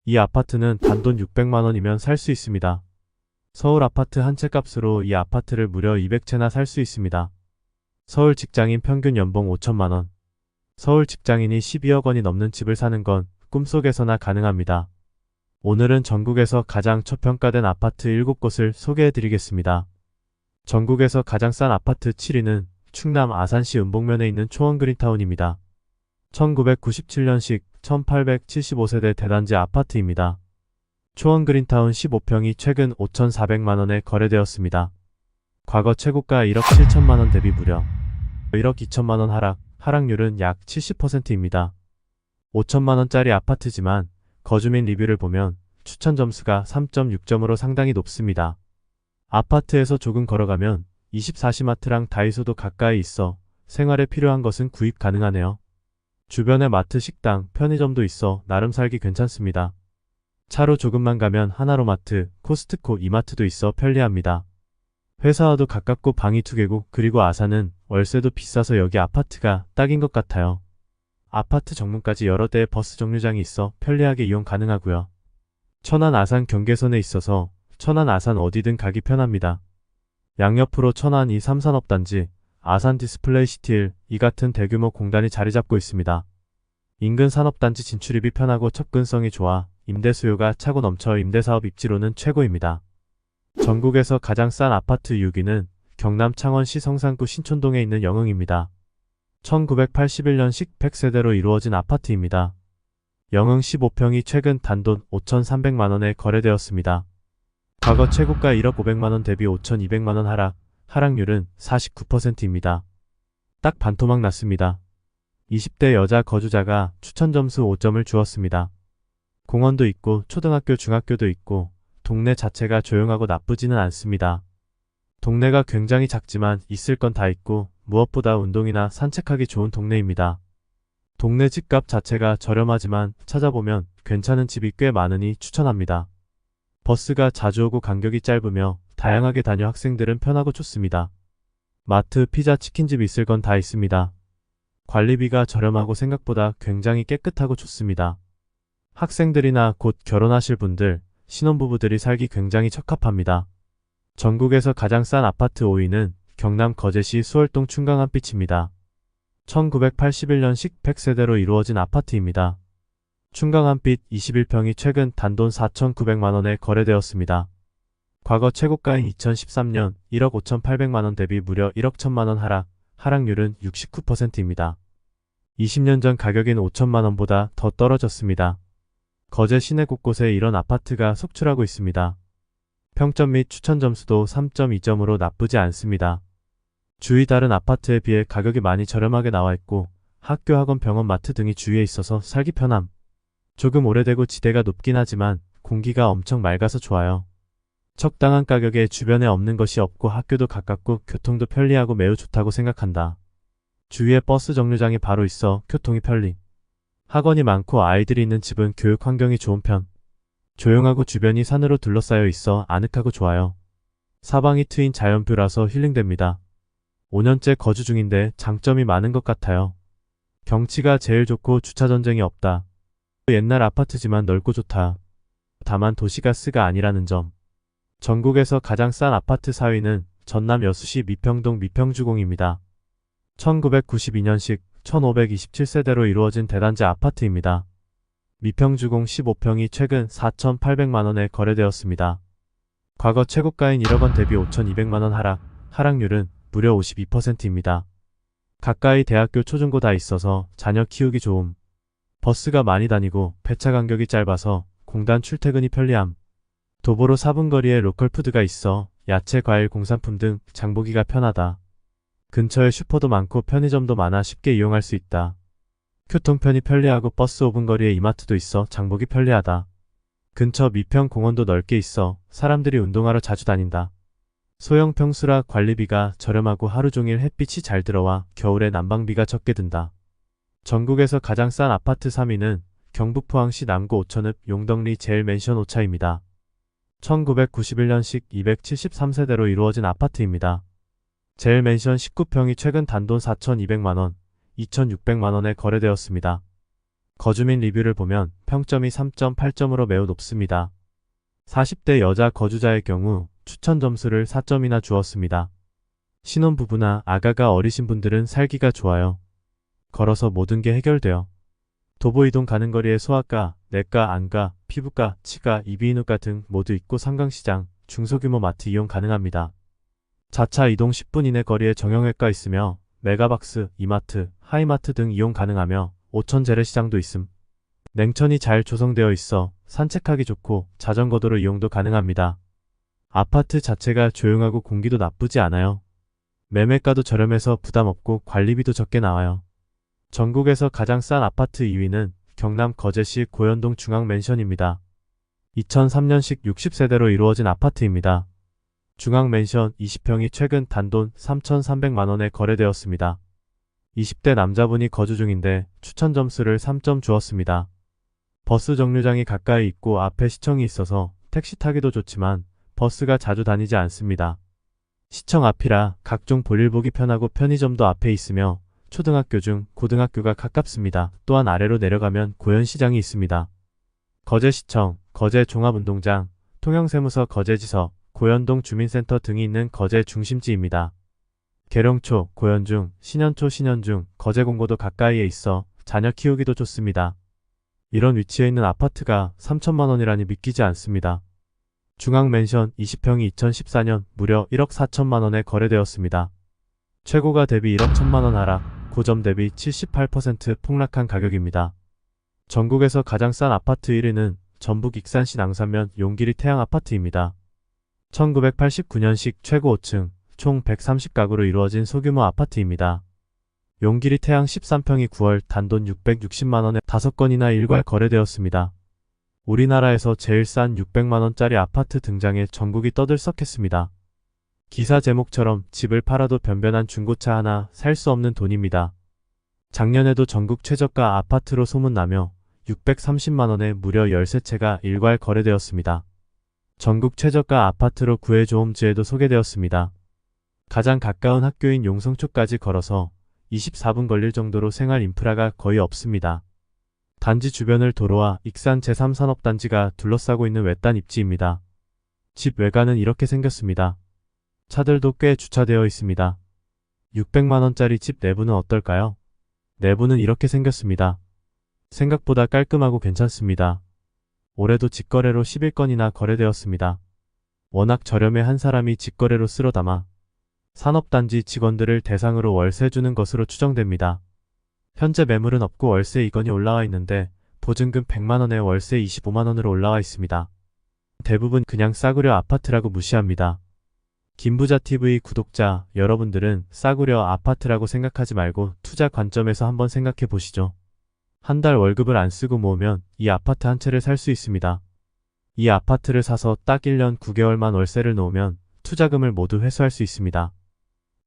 이 아파트는 단돈 600만원이면 살 수 있습니다. 서울 아파트 한 채 값으로 이 아파트를 무려 200채나 살 수 있습니다. 서울 직장인 평균 연봉 5천만원. 서울 직장인이 12억 원이 넘는 집을 사는 건 꿈속에서나 가능합니다. 오늘은 전국에서 가장 저평가된 아파트 7곳을 소개해드리겠습니다. 전국에서 가장 싼 아파트 7위는 충남 아산시 은복면에 있는 초원그린타운입니다. 1997년식 1875세대 대단지 아파트입니다. 초원그린타운 15평이 최근 5,400만원에 거래되었습니다. 과거 최고가 1억 7천만원 대비 무려 1억 2천만원 하락률은 약 70%입니다. 5천만원짜리 아파트지만 거주민 리뷰를 보면 추천 점수가 3.6점으로 상당히 높습니다. 아파트에서 조금 걸어가면 24시마트랑 다이소도 가까이 있어 생활에 필요한 것은 구입 가능하네요. 주변에 마트, 식당, 편의점도 있어 나름 살기 괜찮습니다. 차로 조금만 가면 하나로마트, 코스트코, 이마트도 있어 편리합니다. 회사와도 가깝고 방이 2개고 그리고 아산은 월세도 비싸서 여기 아파트가 딱인 것 같아요. 아파트 정문까지 여러 대의 버스 정류장이 있어 편리하게 이용 가능하고요. 천안 아산 경계선에 있어서 천안 아산 어디든 가기 편합니다. 양옆으로 천안 2, 3산업단지, 아산 디스플레이시티 1, 이 같은 대규모 공단이 자리 잡고 있습니다. 인근 산업단지 진출입이 편하고 접근성이 좋아 임대 수요가 차고 넘쳐 임대사업 입지로는 최고입니다. 전국에서 가장 싼 아파트 6위는 경남 창원시 성산구 신촌동에 있는 영흥입니다. 1981년식 100세대로 이루어진 아파트입니다. 영흥 15평이 최근 단돈 5,300만원에 거래되었습니다. 과거 최고가 1억 500만원 대비 5,200만원 하락률은 49%입니다. 딱 반토막 났습니다. 20대 여자 거주자가 추천 점수 5점을 주었습니다. 공원도 있고 초등학교, 중학교도 있고 동네 자체가 조용하고 나쁘지는 않습니다. 동네가 굉장히 작지만 있을 건 다 있고 무엇보다 운동이나 산책하기 좋은 동네입니다. 동네 집값 자체가 저렴하지만 찾아보면 괜찮은 집이 꽤 많으니 추천합니다. 버스가 자주 오고 간격이 짧으며 다양하게 다녀 학생들은 편하고 좋습니다. 마트, 피자, 치킨집 있을 건 다 있습니다. 관리비가 저렴하고 생각보다 굉장히 깨끗하고 좋습니다. 학생들이나 곧 결혼하실 분들, 신혼부부들이 살기 굉장히 적합합니다. 전국에서 가장 싼 아파트 5위는 경남 거제시 수월동 충강한빛입니다. 1981년식 100세대로 이루어진 아파트입니다. 충강한빛 21평이 최근 단돈 4,900만원에 거래되었습니다. 과거 최고가인 2013년 1억 5,800만원 대비 무려 1억 1천만원 하락률은 69%입니다. 20년 전 가격인 5천만원보다 더 떨어졌습니다. 거제 시내 곳곳에 이런 아파트가 속출하고 있습니다. 평점 및 추천 점수도 3.2점으로 나쁘지 않습니다. 주위 다른 아파트에 비해 가격이 많이 저렴하게 나와있고 학교, 학원, 병원, 마트 등이 주위에 있어서 살기 편함. 조금 오래되고 지대가 높긴 하지만 공기가 엄청 맑아서 좋아요. 적당한 가격에 주변에 없는 것이 없고 학교도 가깝고 교통도 편리하고 매우 좋다고 생각한다. 주위에 버스 정류장이 바로 있어 교통이 편리. 학원이 많고 아이들이 있는 집은 교육 환경이 좋은 편. 조용하고 주변이 산으로 둘러싸여 있어 아늑하고 좋아요. 사방이 트인 자연뷰라서 힐링됩니다. 5년째 거주 중인데 장점이 많은 것 같아요. 경치가 제일 좋고 주차 전쟁이 없다. 옛날 아파트지만 넓고 좋다. 다만 도시가스가 아니라는 점. 전국에서 가장 싼 아파트 4위는 전남 여수시 미평동 미평주공입니다. 1992년식 1527세대로 이루어진 대단지 아파트입니다. 미평주공 15평이 최근 4,800만원에 거래되었습니다. 과거 최고가인 1억원 대비 5,200만원 하락률은 무려 52%입니다. 가까이 대학교, 초중고 다 있어서 자녀 키우기 좋음. 버스가 많이 다니고 배차 간격이 짧아서 공단 출퇴근이 편리함. 도보로 4분 거리에 로컬푸드가 있어 야채, 과일, 공산품 등 장보기가 편하다. 근처에 슈퍼도 많고 편의점도 많아 쉽게 이용할 수 있다. 교통편이 편리하고 버스 5분 거리에 이마트도 있어 장보기 편리하다. 근처 미평 공원도 넓게 있어 사람들이 운동하러 자주 다닌다. 소형 평수라 관리비가 저렴하고 하루 종일 햇빛이 잘 들어와 겨울에 난방비가 적게 든다. 전국에서 가장 싼 아파트 3위는 경북 포항시 남구 오천읍 용덕리 제일맨션 오차입니다. 1991년식 273세대로 이루어진 아파트입니다. 제일맨션 19평이 최근 단돈 4,200만원, 2,600만원에 거래되었습니다. 거주민 리뷰를 보면 평점이 3.8점으로 매우 높습니다. 40대 여자 거주자의 경우 추천 점수를 4점이나 주었습니다. 신혼부부나 아가가 어리신 분들은 살기가 좋아요. 걸어서 모든 게 해결돼요. 도보 이동 가는 거리에 소아과, 내과, 안과, 피부과, 치과, 이비인후과 등 모두 있고 상강시장, 중소규모 마트 이용 가능합니다. 자차 이동 10분 이내 거리에 정형외과 있으며 메가박스, 이마트, 하이마트 등 이용 가능하며 오천 재래시장도 있음. 냉천이 잘 조성되어 있어 산책하기 좋고 자전거도로 이용도 가능합니다. 아파트 자체가 조용하고 공기도 나쁘지 않아요. 매매가도 저렴해서 부담 없고 관리비도 적게 나와요. 전국에서 가장 싼 아파트 2위는 경남 거제시 고현동 중앙맨션입니다. 2003년식 60세대로 이루어진 아파트입니다. 중앙맨션 20평이 최근 단돈 3,300만원에 거래되었습니다. 20대 남자분이 거주 중인데 추천 점수를 3점 주었습니다. 버스 정류장이 가까이 있고 앞에 시청이 있어서 택시 타기도 좋지만 버스가 자주 다니지 않습니다. 시청 앞이라 각종 볼일 보기 편하고 편의점도 앞에 있으며 초등학교 중 고등학교가 가깝습니다. 또한 아래로 내려가면 고현시장이 있습니다. 거제시청, 거제종합운동장, 통영세무서 거제지서, 고현동 주민센터 등이 있는 거제 중심지입니다. 계룡초, 고현중, 신현초, 신현중, 거제공고도 가까이에 있어 자녀 키우기도 좋습니다. 이런 위치에 있는 아파트가 3천만원이라니 믿기지 않습니다. 중앙맨션 20평이 2014년 무려 1억 4천만원에 거래되었습니다. 최고가 대비 1억 1천만원 하락, 고점 대비 78% 폭락한 가격입니다. 전국에서 가장 싼 아파트 1위는 전북 익산시 낭산면 용기리 태양아파트입니다. 1989년식 최고 5층, 총 130가구로 이루어진 소규모 아파트입니다. 용기리 태양 13평이 9월 단돈 660만원에 5건이나 일괄 거래되었습니다. 우리나라에서 제일 싼 600만원짜리 아파트 등장에 전국이 떠들썩했습니다. 기사 제목처럼 집을 팔아도 변변한 중고차 하나 살 수 없는 돈입니다. 작년에도 전국 최저가 아파트로 소문나며 630만원에 무려 13채가 일괄 거래되었습니다. 전국 최저가 아파트로 구해조홈즈에도 소개되었습니다. 가장 가까운 학교인 용성초까지 걸어서 24분 걸릴 정도로 생활 인프라가 거의 없습니다. 단지 주변을 도로와 익산 제3산업단지가 둘러싸고 있는 외딴 입지입니다. 집 외관은 이렇게 생겼습니다. 차들도 꽤 주차되어 있습니다. 600만원짜리 집 내부는 어떨까요? 내부는 이렇게 생겼습니다. 생각보다 깔끔하고 괜찮습니다. 올해도 직거래로 11건이나 거래되었습니다. 워낙 저렴해 한 사람이 직거래로 쓸어 담아 산업단지 직원들을 대상으로 월세 주는 것으로 추정됩니다. 현재 매물은 없고 월세 2건이 올라와 있는데 보증금 100만원에 월세 25만원으로 올라와 있습니다. 대부분 그냥 싸구려 아파트라고 무시합니다. 김부자TV 구독자 여러분들은 싸구려 아파트라고 생각하지 말고 투자 관점에서 한번 생각해 보시죠. 한 달 월급을 안 쓰고 모으면 이 아파트 한 채를 살 수 있습니다. 이 아파트를 사서 딱 1년 9개월만 월세를 놓으면 투자금을 모두 회수할 수 있습니다.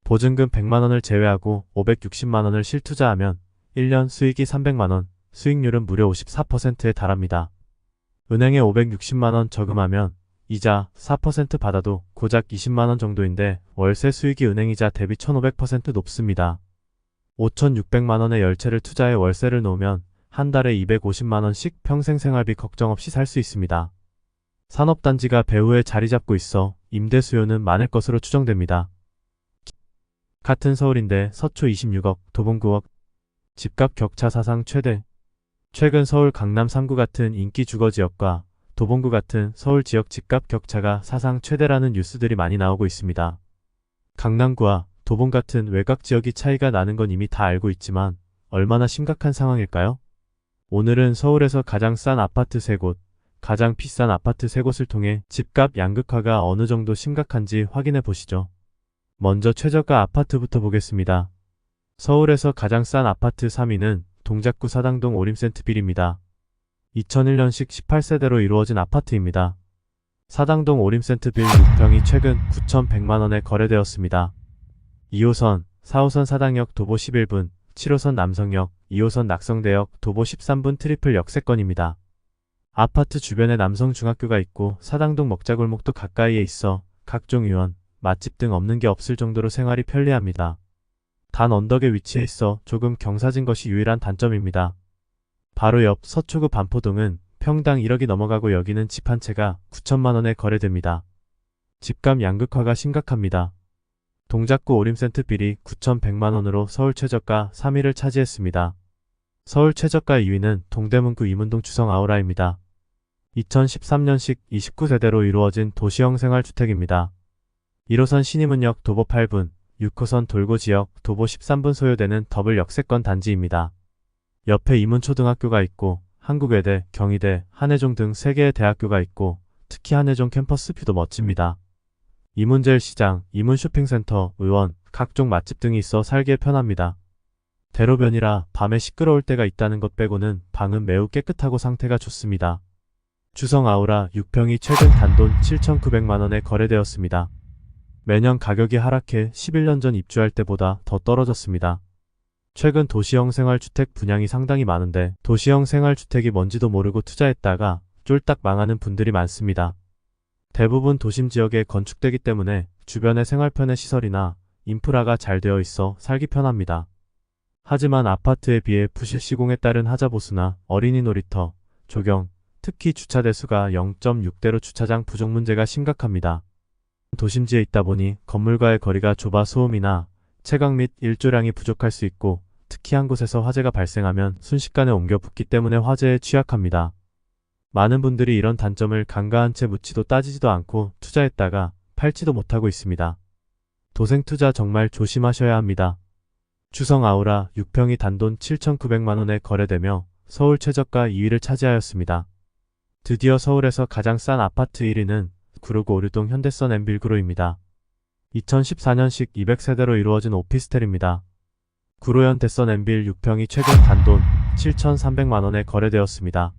보증금 100만원을 제외하고 560만원을 실투자하면 1년 수익이 300만원, 수익률은 무려 54%에 달합니다. 은행에 560만원 저금하면 이자 4% 받아도 고작 20만원 정도인데 월세 수익이 은행이자 대비 1500% 높습니다. 5600만원의 10채를 투자해 월세를 놓으면 한 달에 250만원씩 평생 생활비 걱정 없이 살 수 있습니다. 산업단지가 배후에 자리 잡고 있어 임대 수요는 많을 것으로 추정됩니다. 같은 서울인데 서초 26억, 도봉 9억, 집값 격차 사상 최대. 최근 서울 강남 3구 같은 인기 주거지역과 도봉구 같은 서울 지역 집값 격차가 사상 최대라는 뉴스들이 많이 나오고 있습니다. 강남구와 도봉 같은 외곽 지역이 차이가 나는 건 이미 다 알고 있지만 얼마나 심각한 상황일까요? 오늘은 서울에서 가장 싼 아파트 3곳, 가장 비싼 아파트 3곳을 통해 집값 양극화가 어느 정도 심각한지 확인해 보시죠. 먼저 최저가 아파트부터 보겠습니다. 서울에서 가장 싼 아파트 3위는 동작구 사당동 오림센트빌입니다. 2001년식 18세대로 이루어진 아파트입니다. 사당동 오림센트빌 6평이 최근 9,100만원에 거래되었습니다. 2호선, 4호선 사당역 도보 11분, 7호선 남성역, 2호선 낙성대역 도보 13분 트리플 역세권입니다. 아파트 주변에 남성중학교가 있고 사당동 먹자골목도 가까이에 있어 각종 유원, 맛집 등 없는 게 없을 정도로 생활이 편리합니다. 단 언덕에 위치해 있어 조금 경사진 것이 유일한 단점입니다. 바로 옆 서초구 반포동은 평당 1억이 넘어가고 여기는 집 한 채가 9천만 원에 거래됩니다. 집값 양극화가 심각합니다. 동작구 오림센트 빌이 9,100만 원으로 서울 최저가 3위를 차지했습니다. 서울 최저가 2위는 동대문구 이문동 주성 아우라입니다. 2013년식 29세대로 이루어진 도시형 생활주택입니다. 1호선 신의문역 도보 8분, 6호선 돌고지역 도보 13분 소요되는 더블 역세권 단지입니다. 옆에 이문초등학교가 있고 한국외대, 경희대, 한예종 등 3개의 대학교가 있고 특히 한예종 캠퍼스 뷰도 멋집니다. 이문제일시장, 이문쇼핑센터, 의원, 각종 맛집 등이 있어 살기에 편합니다. 대로변이라 밤에 시끄러울 때가 있다는 것 빼고는 방은 매우 깨끗하고 상태가 좋습니다. 주성 아우라 6평이 최근 단돈 7,900만 원에 거래되었습니다. 매년 가격이 하락해 11년 전 입주할 때보다 더 떨어졌습니다. 최근 도시형 생활주택 분양이 상당히 많은데 도시형 생활주택이 뭔지도 모르고 투자했다가 쫄딱 망하는 분들이 많습니다. 대부분 도심 지역에 건축되기 때문에 주변에 생활편의 시설이나 인프라가 잘 되어 있어 살기 편합니다. 하지만 아파트에 비해 부실 시공에 따른 하자보수나 어린이 놀이터, 조경, 특히 주차 대수가 0.6대로 주차장 부족 문제가 심각합니다. 도심지에 있다 보니 건물과의 거리가 좁아 소음이나 채광 및 일조량이 부족할 수 있고 특히 한 곳에서 화재가 발생하면 순식간에 옮겨 붙기 때문에 화재에 취약합니다. 많은 분들이 이런 단점을 간과한 채 묻지도 따지지도 않고 투자했다가 팔지도 못하고 있습니다. 도생 투자 정말 조심하셔야 합니다. 주성 아우라 6평이 단돈 7,900만 원에 거래되며 서울 최저가 2위를 차지하였습니다. 드디어 서울에서 가장 싼 아파트 1위는 구로구 오류동 현대선 엠빌그로입니다. 2014년식 200세대로 이루어진 오피스텔입니다. 구로 현대선 엠빌 6평이 최근 단돈 7,300만 원에 거래되었습니다.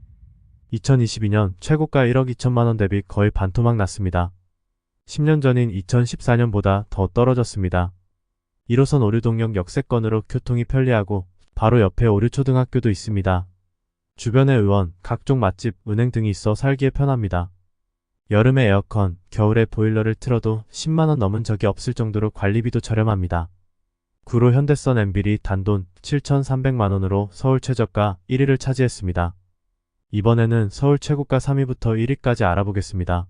2022년 최고가 1억 2천만 원 대비 거의 반토막 났습니다. 10년 전인 2014년보다 더 떨어졌습니다. 1호선 오류동역 역세권으로 교통이 편리하고 바로 옆에 오류초등학교도 있습니다. 주변에 의원, 각종 맛집, 은행 등이 있어 살기에 편합니다. 여름에 에어컨, 겨울에 보일러를 틀어도 10만 원 넘은 적이 없을 정도로 관리비도 저렴합니다. 구로 현대선 엠빌이 단돈 7,300만 원으로 서울 최저가 1위를 차지했습니다. 이번에는 서울 최고가 3위부터 1위까지 알아보겠습니다.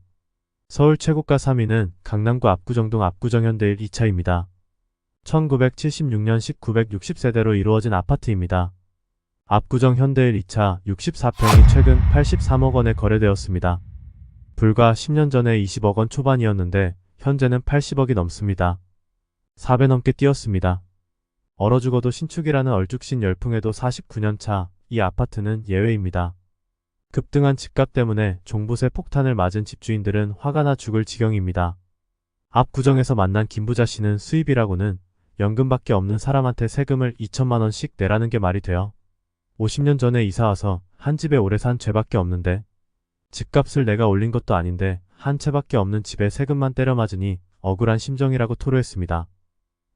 서울 최고가 3위는 강남구 압구정동 압구정 현대일 2차입니다. 1976년식 960세대로 이루어진 아파트입니다. 압구정 현대일 2차 64평이 최근 83억 원에 거래되었습니다. 불과 10년 전에 20억 원 초반이었는데 현재는 80억이 넘습니다. 4배 넘게 뛰었습니다. 얼어 죽어도 신축이라는 얼죽신 열풍에도 49년차 이 아파트는 예외입니다. 급등한 집값 때문에 종부세 폭탄을 맞은 집주인들은 화가 나 죽을 지경입니다. 압구정에서 만난 김부자 씨는 수입이라고는 연금밖에 없는 사람한테 세금을 2천만 원씩 내라는 게 말이 돼요. 50년 전에 이사와서 한 집에 오래 산 죄밖에 없는데 집값을 내가 올린 것도 아닌데 한 채밖에 없는 집에 세금만 때려 맞으니 억울한 심정이라고 토로했습니다.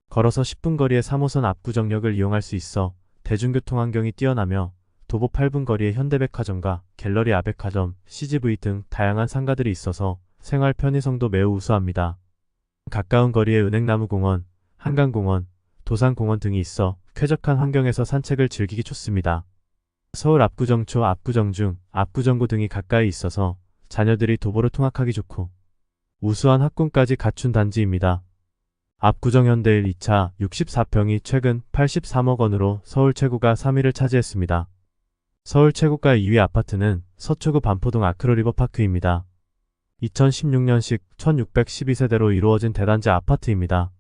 걸어서 10분 거리의 3호선 압구정역을 이용할 수 있어 대중교통 환경이 뛰어나며 도보 8분 거리에 현대백화점과 갤러리 아백화점, CGV 등 다양한 상가들이 있어서 생활 편의성도 매우 우수합니다. 가까운 거리에 은행나무공원, 한강공원, 도산공원 등이 있어 쾌적한 환경에서 산책을 즐기기 좋습니다. 서울 압구정초, 압구정중, 압구정구 등이 가까이 있어서 자녀들이 도보로 통학하기 좋고 우수한 학군까지 갖춘 단지입니다. 압구정 현대일 2차 64평이 최근 83억 원으로 서울 최고가 3위를 차지했습니다. 서울 최고가 2위 아파트는 서초구 반포동 아크로 리버파크입니다. 2016년식 1612세대로 이루어진 대단지 아파트입니다.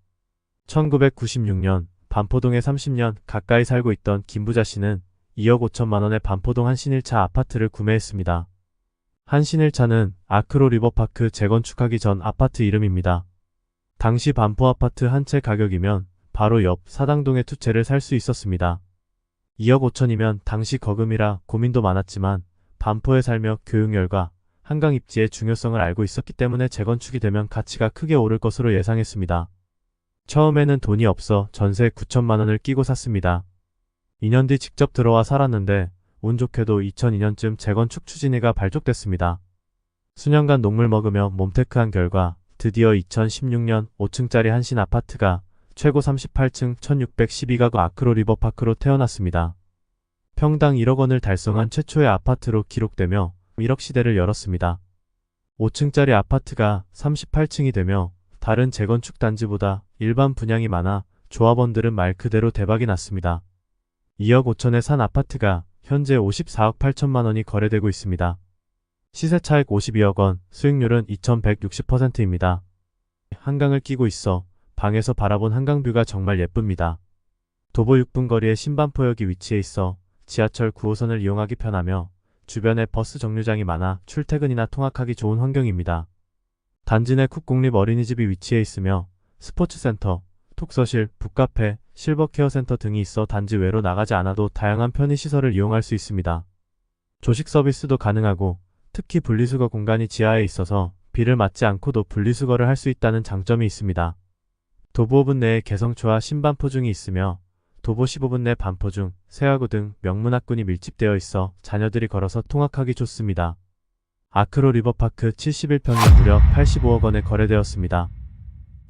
1996년 반포동에 30년 가까이 살고 있던 김부자 씨는 2억 5천만 원에 반포동 한신1차 아파트를 구매했습니다. 한신1차는 아크로 리버파크 재건축하기 전 아파트 이름입니다. 당시 반포 아파트 한 채 가격이면 바로 옆 사당동에 두 채를 살 수 있었습니다. 2억 5천이면 당시 거금이라 고민도 많았지만 반포에 살며 교육열과 한강 입지의 중요성을 알고 있었기 때문에 재건축이 되면 가치가 크게 오를 것으로 예상했습니다. 처음에는 돈이 없어 전세 9천만 원을 끼고 샀습니다. 2년 뒤 직접 들어와 살았는데 운 좋게도 2002년쯤 재건축 추진위가 발족됐습니다. 수년간 녹물 먹으며 몸테크한 결과 드디어 2016년 5층짜리 한신 아파트가 최고 38층 1612가구 아크로 리버파크로 태어났습니다. 평당 1억 원을 달성한 최초의 아파트로 기록되며 1억 시대를 열었습니다. 5층짜리 아파트가 38층이 되며 다른 재건축 단지보다 일반 분양이 많아 조합원들은 말 그대로 대박이 났습니다. 2억 5천에 산 아파트가 현재 54억 8천만 원이 거래되고 있습니다. 시세 차익 52억 원, 수익률은 2160%입니다. 한강을 끼고 있어 방에서 바라본 한강뷰가 정말 예쁩니다. 도보 6분 거리에 신반포역이 위치해 있어 지하철 9호선을 이용하기 편하며 주변에 버스 정류장이 많아 출퇴근이나 통학하기 좋은 환경입니다. 단지 내 쿡공립 어린이집이 위치해 있으며 스포츠센터, 독서실, 북카페, 실버케어센터 등이 있어 단지 외로 나가지 않아도 다양한 편의시설을 이용할 수 있습니다. 조식 서비스도 가능하고 특히 분리수거 공간이 지하에 있어서 비를 맞지 않고도 분리수거를 할 수 있다는 장점이 있습니다. 도보 5분 내에 개성초와 신반포중이 있으며 도보 15분 내 반포중, 세화구 등 명문학군이 밀집되어 있어 자녀들이 걸어서 통학하기 좋습니다. 아크로 리버파크 71평이 무려 85억 원에 거래되었습니다.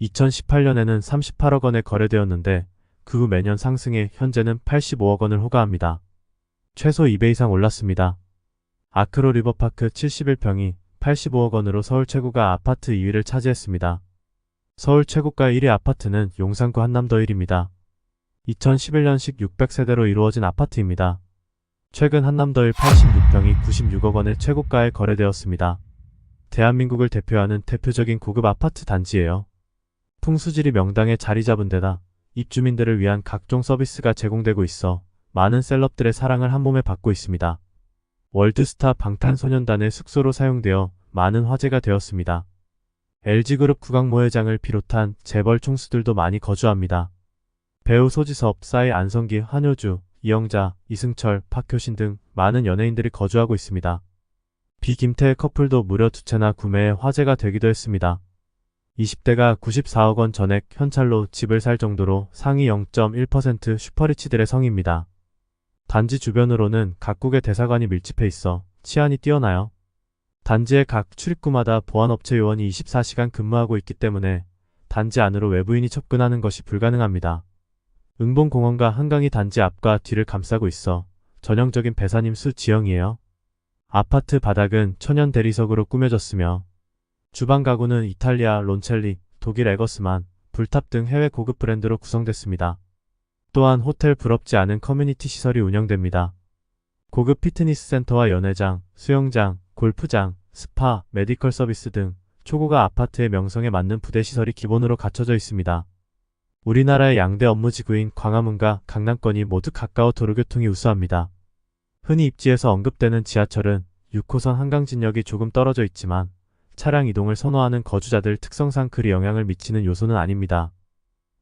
2018년에는 38억 원에 거래되었는데 그 후 매년 상승해 현재는 85억 원을 호가합니다. 최소 2배 이상 올랐습니다. 아크로 리버파크 71평이 85억 원으로 서울 최고가 아파트 2위를 차지했습니다. 서울 최고가 1위 아파트는 용산구 한남더일입니다. 2011년식 600세대로 이루어진 아파트입니다. 최근 한남더일 86평이 96억 원의 최고가에 거래되었습니다. 대한민국을 대표하는 대표적인 고급 아파트 단지예요. 풍수지리 명당에 자리 잡은 데다 입주민들을 위한 각종 서비스가 제공되고 있어 많은 셀럽들의 사랑을 한몸에 받고 있습니다. 월드스타 방탄소년단의 숙소로 사용되어 많은 화제가 되었습니다. LG그룹 구강모 회장을 비롯한 재벌 총수들도 많이 거주합니다. 배우 소지섭, 싸이 안성기, 한효주, 이영자, 이승철, 박효신 등 많은 연예인들이 거주하고 있습니다. 비김태의 커플도 무려 2채나 구매해 화제가 되기도 했습니다. 20대가 94억 원 전액 현찰로 집을 살 정도로 상위 0.1% 슈퍼리치들의 성입니다. 단지 주변으로는 각국의 대사관이 밀집해 있어 치안이 뛰어나요. 단지의 각 출입구마다 보안업체 요원이 24시간 근무하고 있기 때문에 단지 안으로 외부인이 접근하는 것이 불가능합니다. 응봉공원과 한강이 단지 앞과 뒤를 감싸고 있어 전형적인 배산임수 지형이에요. 아파트 바닥은 천연 대리석으로 꾸며졌으며 주방 가구는 이탈리아 론첼리, 독일 에거스만, 불탑 등 해외 고급 브랜드로 구성됐습니다. 또한 호텔 부럽지 않은 커뮤니티 시설이 운영됩니다. 고급 피트니스 센터와 연회장, 수영장, 골프장, 스파, 메디컬 서비스 등 초고가 아파트의 명성에 맞는 부대시설이 기본으로 갖춰져 있습니다. 우리나라의 양대 업무지구인 광화문과 강남권이 모두 가까워 도로교통이 우수합니다. 흔히 입지에서 언급되는 지하철은 6호선 한강진역이 조금 떨어져 있지만 차량 이동을 선호하는 거주자들 특성상 그리 영향을 미치는 요소는 아닙니다.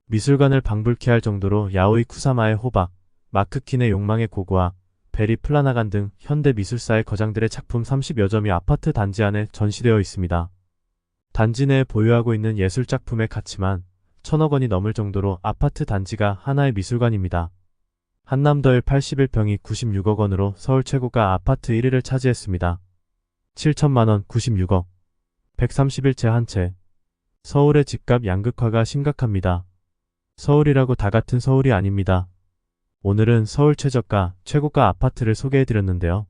미술관을 방불케 할 정도로 야오이 쿠사마의 호박, 마크킨의 욕망의 고고와 베리 플라나간 등 현대 미술사의 거장들의 작품 30여 점이 아파트 단지 안에 전시되어 있습니다. 단지 내에 보유하고 있는 예술작품의 가치만 1,000억 원이 넘을 정도로 아파트 단지가 하나의 미술관입니다. 한남더일 81평이 96억 원으로 서울 최고가 아파트 1위를 차지했습니다. 7천만 원 96억. 131채 한 채. 서울의 집값 양극화가 심각합니다. 서울이라고 다 같은 서울이 아닙니다. 오늘은 서울 최저가, 최고가 아파트를 소개해드렸는데요.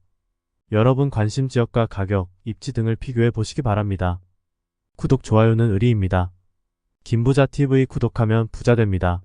여러분 관심 지역과 가격, 입지 등을 비교해 보시기 바랍니다. 구독, 좋아요는 의리입니다. 김부자TV 구독하면 부자 됩니다.